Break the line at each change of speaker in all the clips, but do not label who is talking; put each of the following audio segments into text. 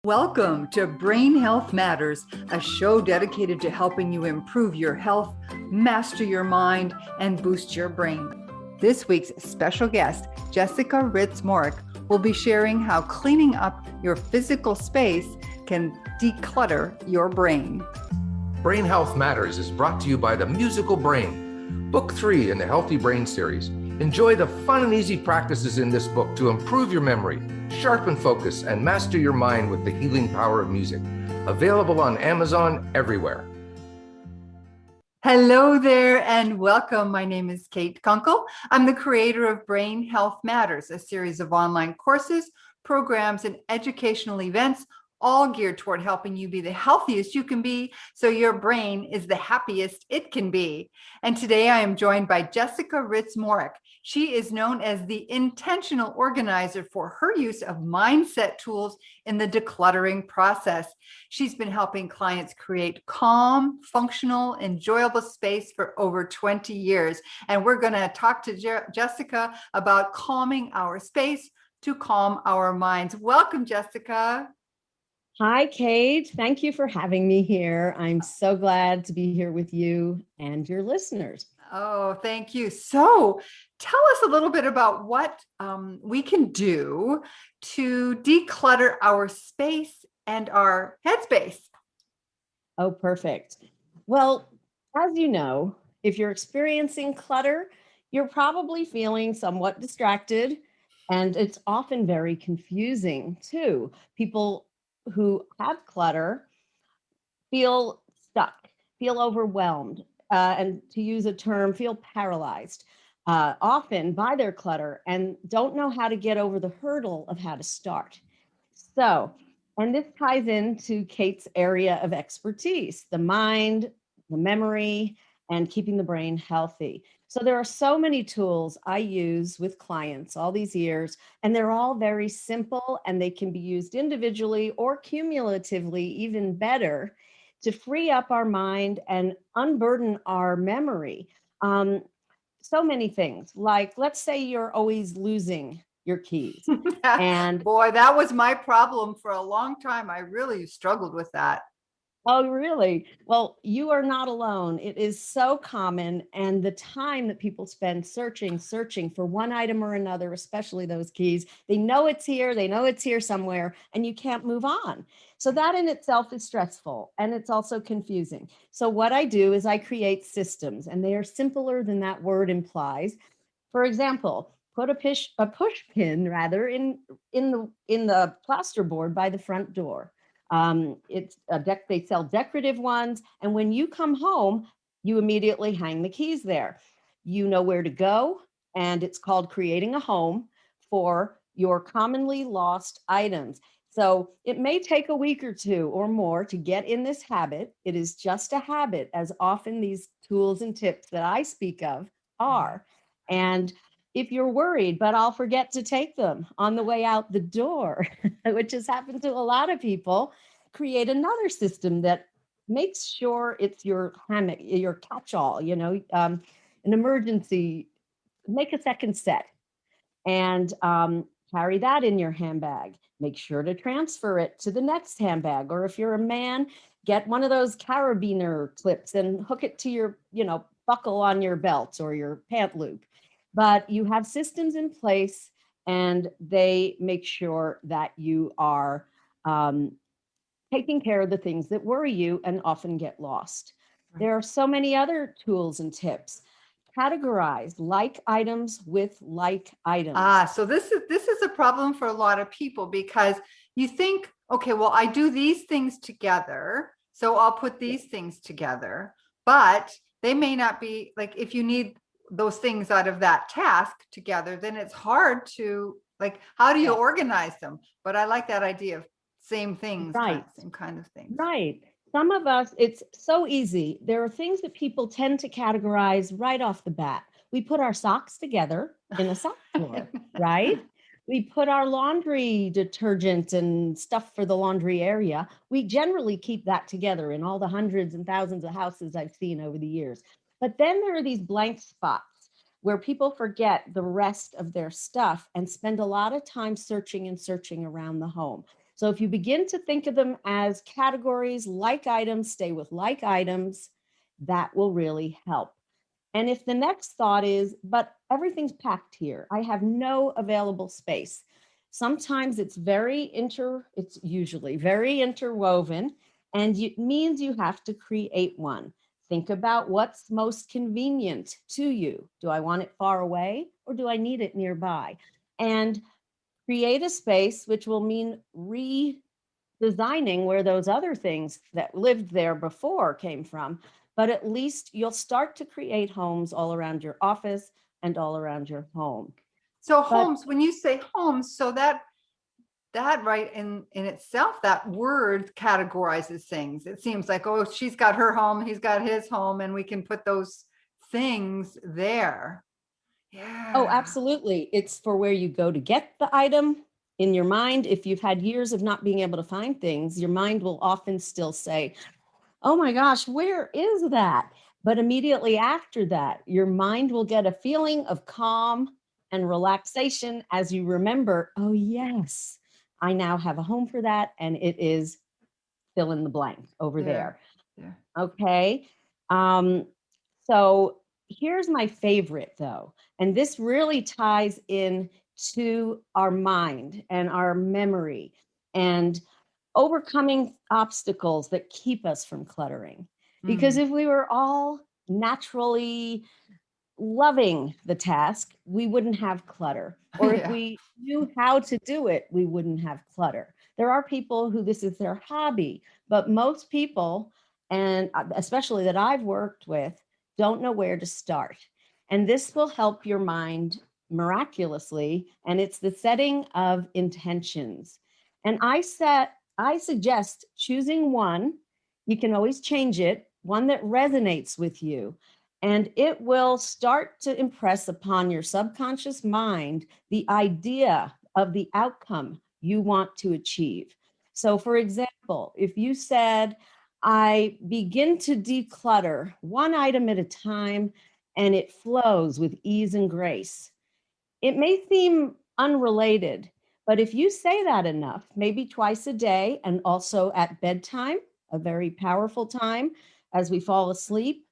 Welcome to Brain Health Matters, a show dedicated to helping you improve your health, master your mind, and boost your brain. This week's special guest, Jessica Hritz Morrick, will be sharing how cleaning up your physical space can declutter your brain.
Brain Health Matters is brought to you by The Musical Brain, Book 3 in the Healthy Brain series. Enjoy the fun and easy practices in this book to improve your memory, sharpen focus, and master your mind with the healing power of music. Available on Amazon everywhere.
Hello there and welcome. My name is Kate Kunkel. I'm the creator of Brain Health Matters, a series of online courses, programs, and educational events, all geared toward helping you be the healthiest you can be so your brain is the happiest it can be. And today I am joined by Jessica Hritz Morrick. She is known as the intentional organizer for her use of mindset tools in the decluttering process. She's been helping clients create calm, functional, enjoyable space for over 20 years. And we're going to talk to Jessica about calming our space to calm our minds. Welcome, Jessica.
Hi, Kate. Thank you for having me here. I'm so glad to be here with you and your listeners.
Oh, thank you. So tell us a little bit about what we can do to declutter our space and our headspace.
Oh, perfect. Well, as you know, if you're experiencing clutter, you're probably feeling somewhat distracted, and it's often very confusing too. People who have clutter feel stuck, feel overwhelmed, and to use a term, feel paralyzed often by their clutter and don't know how to get over the hurdle of how to start. So, and this ties into Kate's area of expertise, the mind, the memory, and keeping the brain healthy. So there are so many tools I use with clients all these years, and they're all very simple and they can be used individually or cumulatively, even better, to free up our mind and unburden our memory. So many things, like let's say you're always losing your keys.
And boy, that was my problem for a long time. I really struggled with that.
Oh, really? Well, you are not alone. It is so common. And the time that people spend searching for one item or another, especially those keys, they know it's here somewhere, and you can't move on. So that in itself is stressful, and it's also confusing. So what I do is I create systems, and they are simpler than that word implies. For example, put a push pin rather in the plasterboard by the front door. They sell decorative ones. And when you come home, you immediately hang the keys there. You know where to go. And it's called creating a home for your commonly lost items. So it may take a week or two or more to get in this habit. It is just a habit, as often these tools and tips that I speak of are. And if you're worried, but I'll forget to take them on the way out the door, which has happened to a lot of people, create another system that makes sure it's your hammock, your catch-all, an emergency, make a second set and carry that in your handbag. Make sure to transfer it to the next handbag. Or if you're a man, get one of those carabiner clips and hook it to your, buckle on your belt or your pant loop. But you have systems in place, and they make sure that you are taking care of the things that worry you and often get lost. Right. There are so many other tools and tips. Categorize like items with like items.
So this is a problem for a lot of people, because you think, okay, well, I do these things together, so I'll put these things together, but they may not be, like, if you need those things out of that task together, then it's hard to, like, how do you organize them? But I like that idea of same things,
right?
Same kind of things.
Right. Some of us, it's so easy. There are things that people tend to categorize right off the bat. We put our socks together in a sock drawer, right? We put our laundry detergent and stuff for the laundry area. We generally keep that together in all the hundreds and thousands of houses I've seen over the years. But then there are these blank spots where people forget the rest of their stuff and spend a lot of time searching around the home. So if you begin to think of them as categories, like items, stay with like items, that will really help. And if the next thought is, but everything's packed here, I have no available space. Sometimes it's usually very interwoven, and it means you have to create one. Think about what's most convenient to you. Do I want it far away or do I need it nearby? And create a space, which will mean redesigning where those other things that lived there before came from. But at least you'll start to create homes all around your office and all around your home.
So homes, when you say homes, so that right in itself, that word categorizes things. It seems like, oh, she's got her home, he's got his home, and we can put those things there. Yeah.
Oh, absolutely. It's for where you go to get the item. In your mind, if you've had years of not being able to find things, your mind will often still say, oh my gosh, where is that? But immediately after that, your mind will get a feeling of calm and relaxation as you remember, oh yes, I now have a home for that. And it is fill in the blank over there.
Yeah.
Okay. So here's my favorite though. And this really ties in to our mind and our memory and overcoming obstacles that keep us from cluttering. Because if we were all naturally loving the task, we wouldn't have clutter. Or if we knew how to do it, we wouldn't have clutter. There are people who this is their hobby, but most people, and especially that I've worked with, don't know where to start. And this will help your mind miraculously. And it's the setting of intentions. And I suggest choosing one. You can always change it, one that resonates with you. And it will start to impress upon your subconscious mind the idea of the outcome you want to achieve. So, for example, if you said, I begin to declutter one item at a time and it flows with ease and grace, it may seem unrelated, but if you say that enough, maybe twice a day and also at bedtime, a very powerful time as we fall asleep,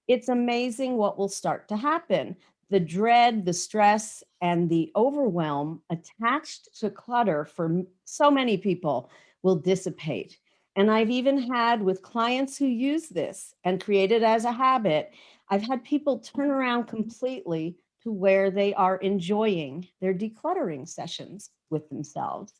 it's amazing what will start to happen. The dread, the stress, and the overwhelm attached to clutter for so many people will dissipate. And I've even had with clients who use this and create it as a habit, I've had people turn around completely to where they are enjoying their decluttering sessions with themselves.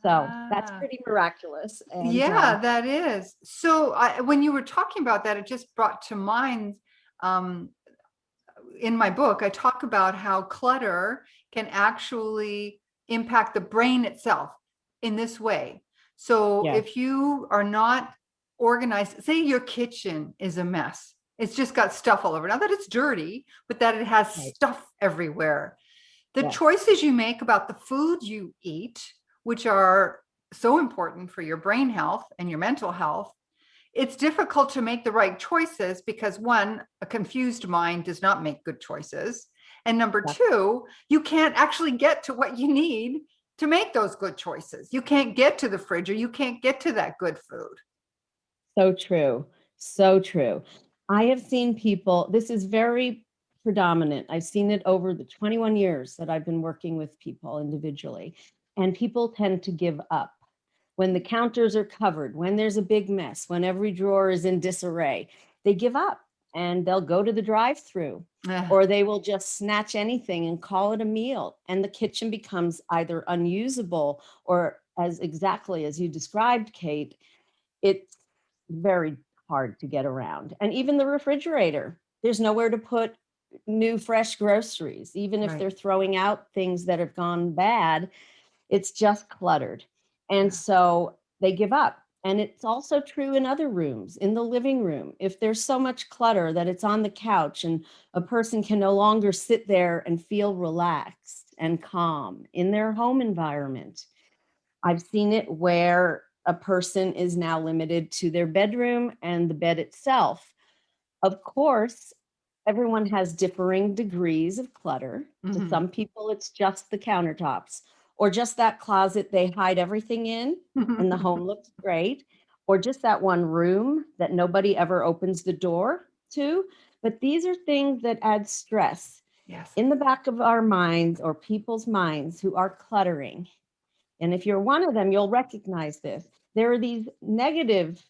So that's pretty miraculous. And,
yeah, that is. So when you were talking about that, it just brought to mind, in my book, I talk about how clutter can actually impact the brain itself in this way. So if you are not organized, say your kitchen is a mess, it's just got stuff all over. Not that it's dirty, but that it has stuff everywhere. The choices you make about the food you eat, which are so important for your brain health and your mental health, it's difficult to make the right choices because one, a confused mind does not make good choices. And number two, you can't actually get to what you need to make those good choices. You can't get to the fridge or you can't get to that good food.
So true. So true. I have seen people, this is very predominant. I've seen it over the 21 years that I've been working with people individually. And people tend to give up when the counters are covered, when there's a big mess, when every drawer is in disarray. They give up and they'll go to the drive-through or they will just snatch anything and call it a meal. And the kitchen becomes either unusable or, as exactly as you described, Kate, it's very hard to get around. And even the refrigerator, there's nowhere to put new, fresh groceries. Even if they're throwing out things that have gone bad, it's just cluttered. And so they give up. And it's also true in other rooms, in the living room. If there's so much clutter that it's on the couch and a person can no longer sit there and feel relaxed and calm in their home environment. I've seen it where a person is now limited to their bedroom and the bed itself. Of course, everyone has differing degrees of clutter. To some people, it's just the countertops or just that closet they hide everything in and the home looks great, or just that one room that nobody ever opens the door to. But these are things that add stress
Yes.
in the back of our minds or people's minds who are cluttering. And if you're one of them, you'll recognize this. There are these negative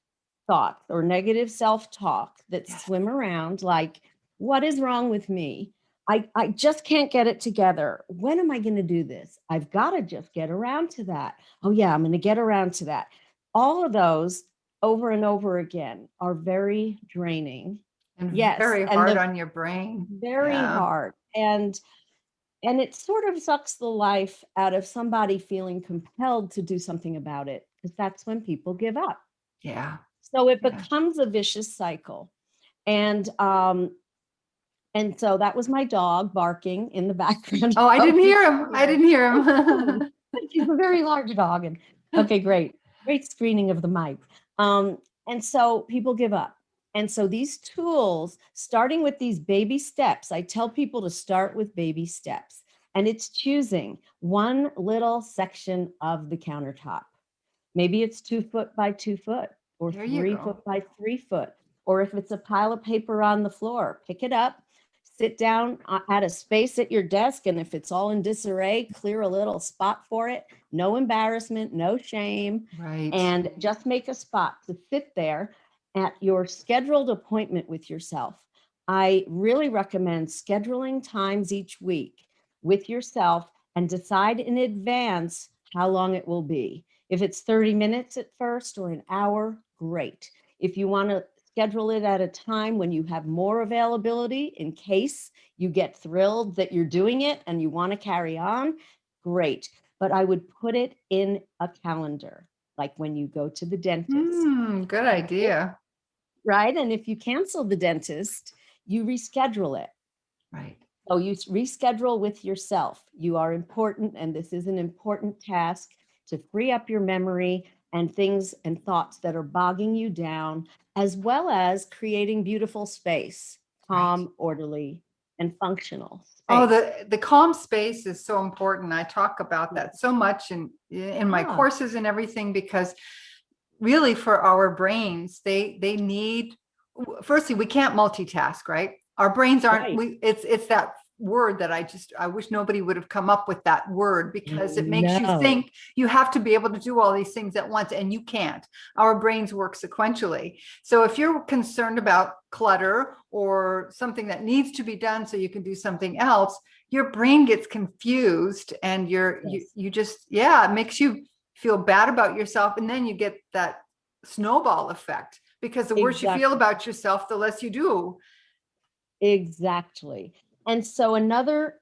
thoughts or negative self-talk that
Yes.
swim around like, what is wrong with me? I just can't get it together. When am I going to do this? I've got to just get around to that. Oh yeah, I'm going to get around to that. All of those over and over again are very draining.
And
Yes.
very
And
hard on your brain.
very
Yeah.
hard. And it sort of sucks the life out of somebody feeling compelled to do something about it, because that's when people give up.
Yeah.
So it
Yeah.
becomes a vicious cycle. And so that was my dog barking in the background.
Oh, I didn't hear him. I didn't hear him.
He's a very large dog. And okay, great screening of the mic. And so people give up. And so these tools, starting with these baby steps, I tell people to start with baby steps. And it's choosing one little section of the countertop. Maybe it's 2 foot by 2 foot, or
There you
3
go.
foot by 3 foot. Or if it's a pile of paper on the floor, pick it up, sit down at a space at your desk. And if it's all in disarray, clear a little spot for it. No embarrassment, no shame.
Right.
And just make a spot to sit there at your scheduled appointment with yourself. I really recommend scheduling times each week with yourself and decide in advance how long it will be. If it's 30 minutes at first or an hour, great. If you want to schedule it at a time when you have more availability in case you get thrilled that you're doing it and you want to carry on, great. But I would put it in a calendar, like when you go to the dentist.
Good idea.
Right? And if you cancel the dentist, you reschedule it.
Right.
So you reschedule with yourself. You are important, and this is an important task to free up your memory and things and thoughts that are bogging you down, as well as creating beautiful space, calm,
Right.
orderly, and functional space.
Oh, the calm space is so important. I talk about that so much in my courses and everything, because really for our brains, they need, firstly, we can't multitask, right? Our brains aren't,
Right.
it's that word that I wish nobody would have come up with that word, because it makes you
No.
think you have to be able to do all these things at once, and you can't. Our brains work sequentially. So if you're concerned about clutter or something that needs to be done so you can do something else, your brain gets confused, and you just, it makes you feel bad about yourself. And then you get that snowball effect, because the worse you feel about yourself, the less you do.
Exactly. And so another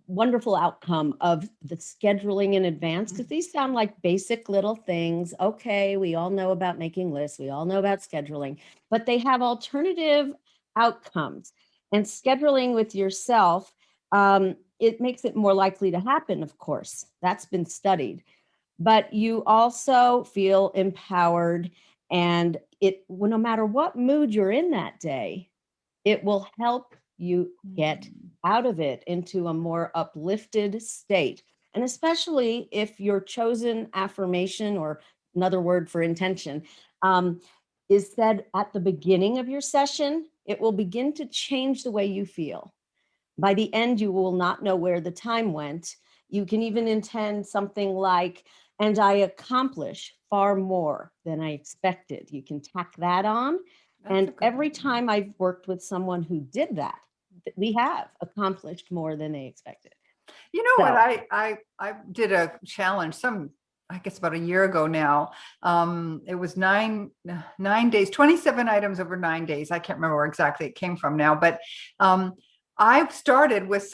wonderful outcome of the scheduling in advance, because these sound like basic little things. Okay, we all know about making lists. We all know about scheduling, but they have alternative outcomes. And scheduling with yourself, it makes it more likely to happen, of course. That's been studied. But you also feel empowered, and no matter what mood you're in that day, it will help you get out of it into a more uplifted state. And especially if your chosen affirmation, or another word for intention, is said at the beginning of your session, it will begin to change the way you feel. By the end, you will not know where the time went. You can even intend something like, and I accomplish far more than I expected. You can tack that on. And every time I've worked with someone who did that, we have accomplished more than they expected.
You know what? I did a challenge I guess about a year ago now. It was nine days, 27 items over 9 days. I can't remember where exactly it came from now, but I started with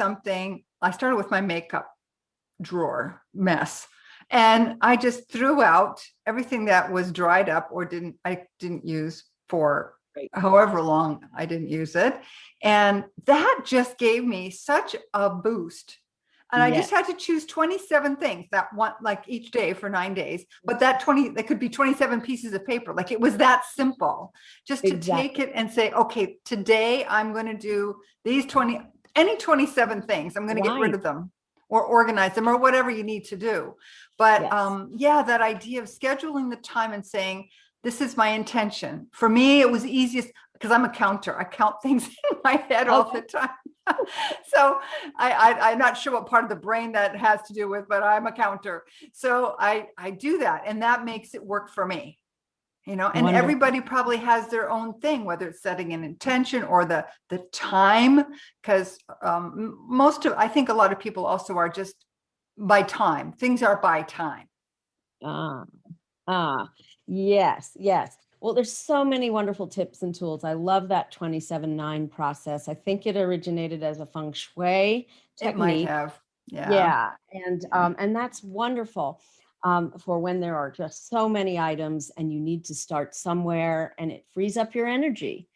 my makeup drawer mess. And I just threw out everything that was dried up or I didn't use for however long I didn't use it. And that just gave me such a boost. And I just had to choose 27 things that one, like each day for 9 days, but that could be 27 pieces of paper. Like it was that simple, just to take it and say, okay, today I'm going to do these 27 things. I'm going to get rid of them. or organize them or whatever you need to do. But
Yes.
yeah, that idea of scheduling the time and saying, this is my intention. For me, it was easiest because I'm a counter. I count things in my head all the time. So I'm not sure what part of the brain that has to do with, but I'm a counter. So I do that, and that makes it work for me. And
Wonderful.
everybody probably has their own thing, whether it's setting an intention or the time, because I think a lot of people also are just by time. Things are by time.
Yes, yes. Well, there's so many wonderful tips and tools. I love that 27/9 process. I think it originated as a feng shui
It might
technique.
have. Yeah.
Yeah, and that's wonderful for when there are just so many items and you need to start somewhere, and it frees up your energy.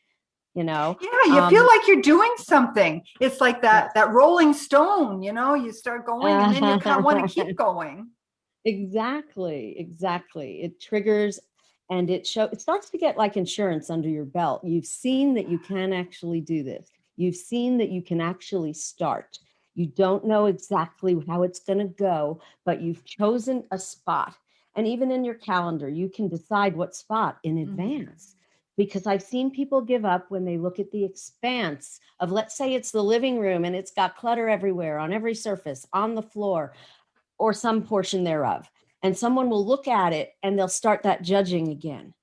Yeah, you feel like you're doing something. It's like that rolling stone, you start going and then you kind of want to keep going.
Exactly. It triggers and it starts to get like insurance under your belt. You've seen that you can actually do this. You've seen that you can actually start. You don't know exactly how it's going to go, but you've chosen a spot. And even in your calendar, you can decide what spot in advance. Because I've seen people give up when they look at the expanse of, let's say it's the living room and it's got clutter everywhere, on every surface, on the floor, or some portion thereof. And someone will look at it and they'll start that judging again.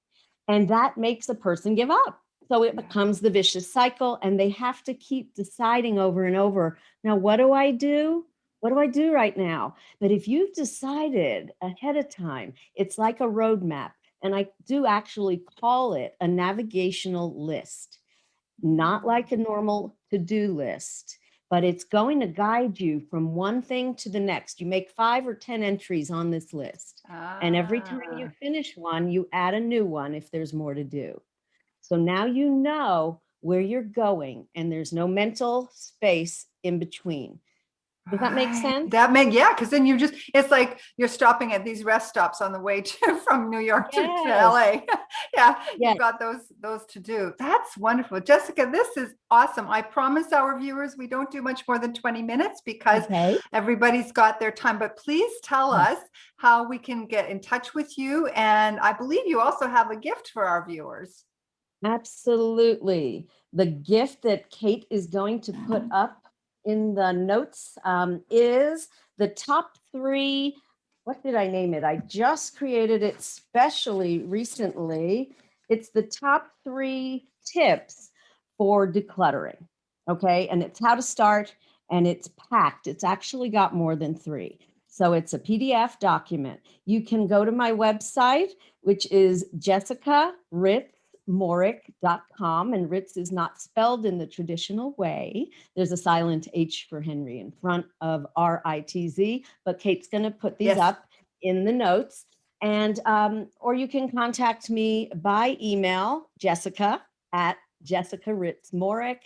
And that makes a person give up. So it becomes the vicious cycle, and they have to keep deciding over and over. Now, what do I do? What do I do right now? But if you've decided ahead of time, it's like a roadmap. And I do actually call it a navigational list, not like a normal to-do list, but it's going to guide you from one thing to the next. You make 5 or 10 entries on this list. And every time you finish one, you add a new one if there's more to do. So now you know where you're going, and there's no mental space in between. Does that make sense?
Yeah, because then it's like you're stopping at these rest stops on the way from New York to LA. Yeah, you've got those to do. That's wonderful. Jessica, this is awesome. I promise our viewers we don't do much more than 20 minutes because everybody's got their time. But please tell us how we can get in touch with you. And I believe you also have a gift for our viewers.
Absolutely. The gift that Kate is going to put up in the notes is the top 3. What did I name it? I just created it specially recently. It's the top 3 tips for decluttering. Okay. And it's how to start, and it's packed. It's actually got more than 3. So it's a PDF document. You can go to my website, which is JessicaRitzMorrick.com, and Ritz is not spelled in the traditional way. There's a silent H for Henry in front of RITZ, but Kate's going to put these up in the notes. And or you can contact me by email, Jessica@JessicaRitzMorrick.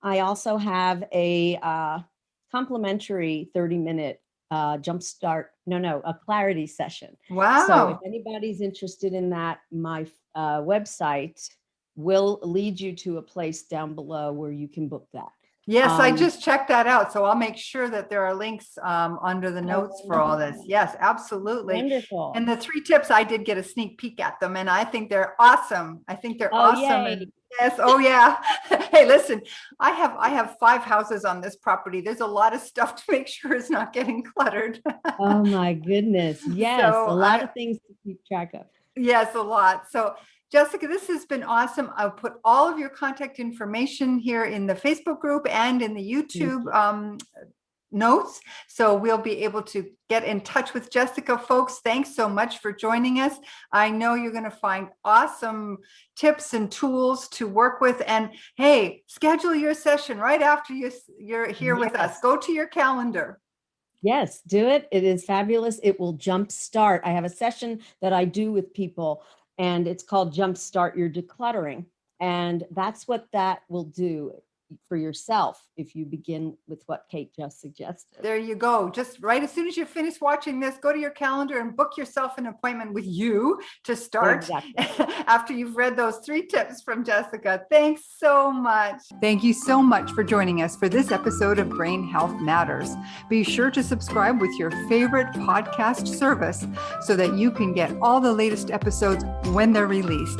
I also have a complimentary 30-minute Jumpstart, a clarity session.
Wow.
So if anybody's interested in that, my website will lead you to a place down below where you can book that.
Yes, I just checked that out. So I'll make sure that there are links under the notes for all this. Yes, absolutely.
Wonderful.
And the 3 tips, I did get a sneak peek at them, and I think they're awesome. Awesome. And yes. Oh yeah. Hey, listen, I have 5 houses on this property. There's a lot of stuff to make sure it's not getting cluttered.
Oh my goodness. Yes. So a lot of things to keep track of.
Yes, a lot. So Jessica, this has been awesome. I'll put all of your contact information here in the Facebook group and in the YouTube notes. So we'll be able to get in touch with Jessica. Folks, thanks so much for joining us. I know you're going to find awesome tips and tools to work with. And hey, schedule your session right after you're here with us. Go to your calendar.
Yes, do it. It is fabulous. It will jumpstart. I have a session that I do with people, and it's called Jumpstart Your Decluttering. And that's what that will do. for yourself if you begin with what Kate just suggested.
There you go. Just right as soon as you finish watching this, go to your calendar and book yourself an appointment with you to start
Exactly.
after you've read those 3 tips from Jessica. Thanks so much. Thank you so much for joining us for this episode of Brain Health Matters. Be sure to subscribe with your favorite podcast service so that you can get all the latest episodes when they're released.